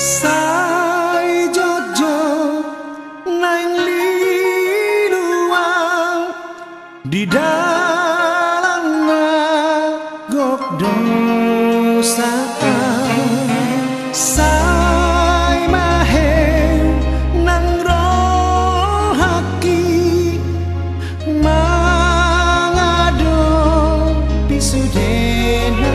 Sai jojo nang liluang di dalam ngagok dosa. Sai mahe nang rohaki mangado pisudena.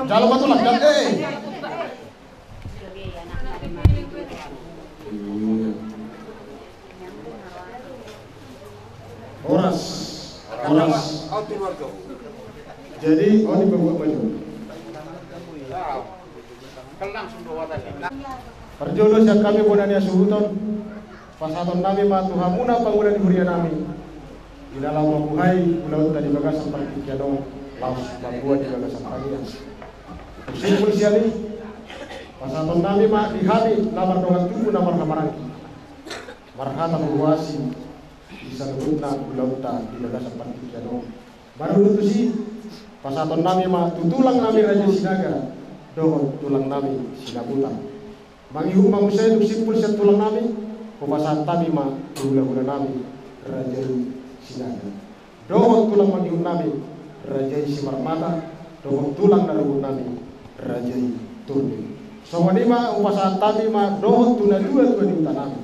Jalan batu lah, Horas. Jadi ini berbuat maju. Perjono siap kami bonania suhuton. Pasaton kami matuhamuna pangunan diburia nami. Di dalam mabuhay ulau tadi bagas seperti kiano laos Papua di bagas pagi. Simpul siali. Pasaton kami mak dihami lamar dongan tubuh namar hamarangi. Marhata buwasi bisa ngebutna ulau di bagas seperti kiano. Baru itu sih pasaton nami mak tutulang nami raja sinaga. Dohon tulang nami sinabutan. Mangihu mangusai duk simpul siap tulang nami. Pemasan tami ma gula-gula nami rajai sinaga. Dohon tulang mangihu nami rajai simarmata. Dohon tulang daruhun nami rajai turbi. Somanima upasan tami ma dohon tuna dua diutan nami.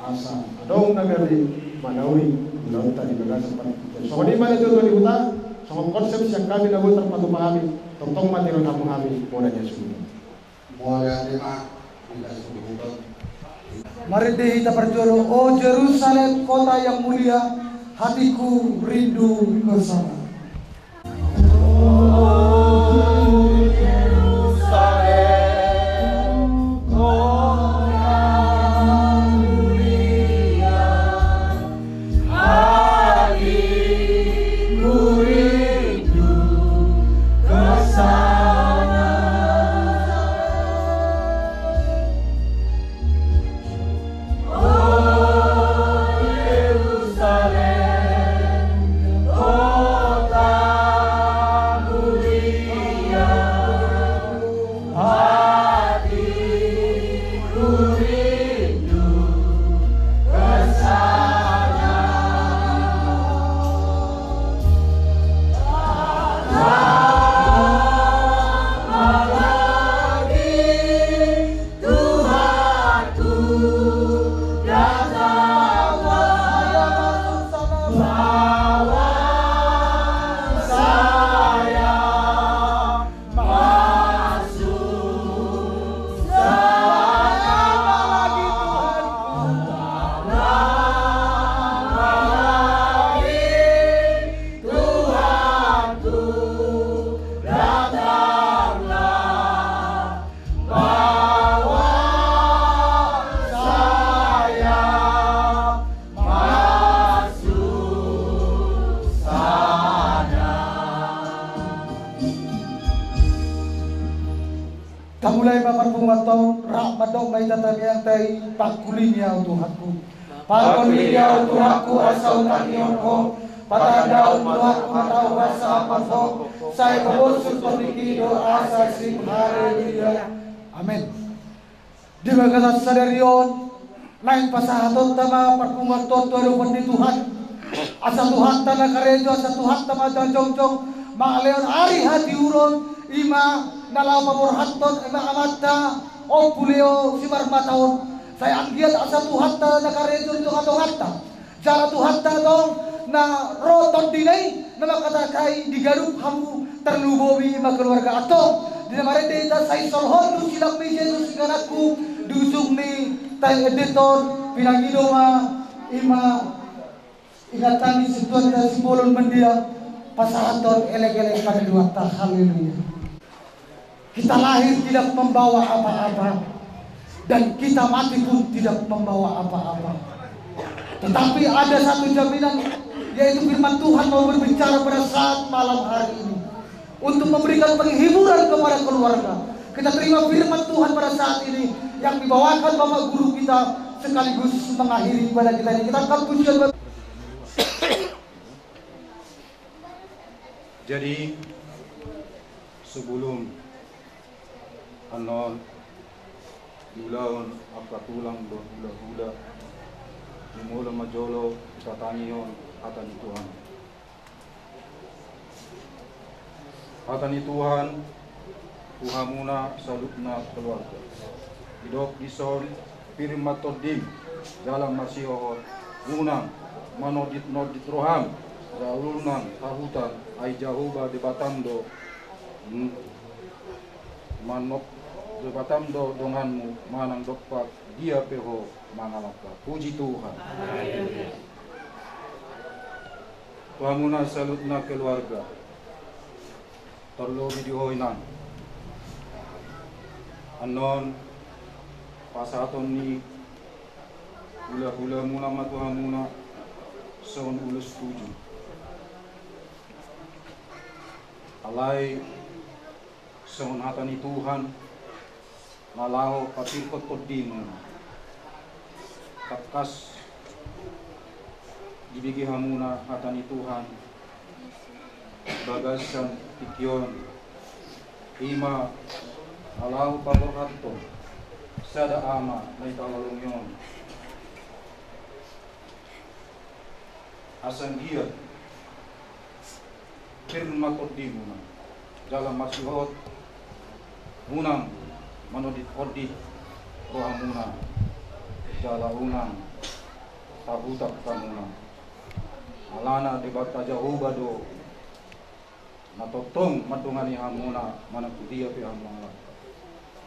Asa adong nagari manauri lauta di bagas seperti. Somanima itu diutan. Sama konsep yang kami nabuat terpatu pahami. Tong materi kamu kami monanya semua. Moga tema tidak sebut. Mari kita berjodoh, oh Yerusalem kota yang mulia, hatiku rindu ke sana. Tamulay maparpumatong rahmatong may tatamiang tay pagkulinya Tuhanku. Pagkulinya Tuhanku asa utangyon ko. Patanda Tuhanku matawa sa apasok. Saya kebusul pemikido asa sim haleluya. Amin. Di bagas sadarion lain pasahaton tama parpumaton tuhan di Tuhan. Asa Tuhan tanah karejo asa Tuhan tama jong-jong mangaleon ari hati uron ima nalau pamurhaton ima amata o puleo si marmataon saya anggiat asa Tuhan ta nakarejo itu atau hatta jala Tuhan ta dong na roton dinay na makatakay di garup hamu terlubowi ima keluarga atong di namarete ita sa isolhon du silang may Jesus ganakku dusung ni tay editor pinangido ima ingatan ni situan ta simbolon mendia pasahaton elek-elek pada dua tak haleluya. Kita lahir tidak membawa apa-apa dan kita mati pun tidak membawa apa-apa. Tetapi ada satu jaminan, yaitu firman Tuhan mau berbicara pada saat malam hari ini untuk memberikan penghiburan kepada keluarga. Kita terima firman Tuhan pada saat ini yang dibawakan Bapak Guru kita sekaligus mengakhiri ibadah kita ini. Kita akan pujian. Jadi sebelum anon diulaun apa tulang do hula-hula dimula majolo kita tangion kata ni Tuhan. Kata ni Tuhan uhamuna salutna keluarga. Hidop dison firman todim dalam masihor unang manodit nodit roham zaulunan tahutan ai jahuba debatando manok Debatam do donganmu manang dokpak dia peho mangalaka. Puji Tuhan. Tuhamuna salutna keluarga. Terlobi dihoinan. Anon pasaton ni hula-hula muna matuhamuna son ulus tuju. Alay son hatani Tuhan malaho patirkot kodin takas ibigi hamuna hatani Tuhan bagasan tikyon ima alaho paborhato sada ama na italong yon asan dia firma kodin muna dalam masihot munang manodit odit rohamuna jala unang tabutak kamuna alana debata Jehovah do natotong madungani hamuna manakudia pi hamuna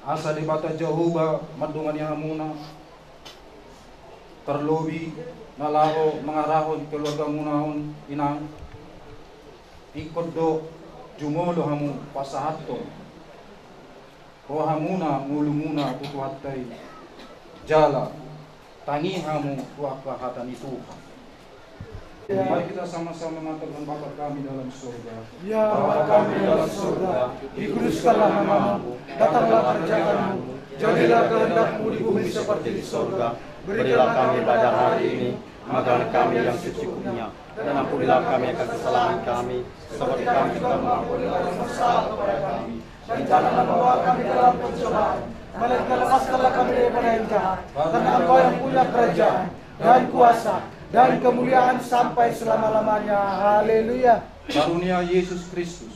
asa debata Jehovah madungani hamuna terlobi nalaho mengarahon keluarga munahon inang ikut do jumolo hamu pasahaton rohamuna mulumuna tutuhatai jala tangi hamu tuaka hatani Tuhan. Mari kita sama-sama mengatakan Bapa kami dalam surga. Ya Bapa kami dalam surga, dikuduskanlah namamu, datanglah kerajaan-Mu, jadilah kehendak-Mu di bumi seperti di surga. Berilah kami pada hari ini makanan kami yang secukupnya, dan ampunilah kami akan kesalahan kami, seperti kami juga mengampuni orang yang bersalah kepada kami. Dan janganlah membawa kami dalam pencobaan, melainkan lepaskanlah kami daripada yang jahat. Karena Engkau yang punya kerajaan dan kuasa dan kemuliaan sampai selama-lamanya. Haleluya. Karunia Yesus Kristus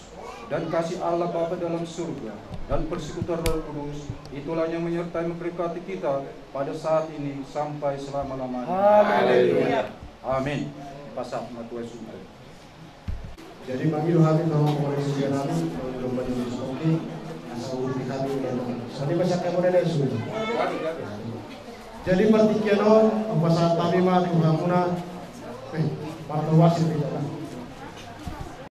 dan kasih Allah Bapa dalam surga dan persekutuan Roh Kudus itulah yang menyertai memberkati kita pada saat ini sampai selama-lamanya. Haleluya. Amin. Pasal Matuai Sungai. Jadi bagi hati nama Malaysia kami belum menjadi seperti asal uji kami dan sani masyarakat kemudian Yesus. Jadi pertikian apa saat kami mah Tuhan muna martawasin kita.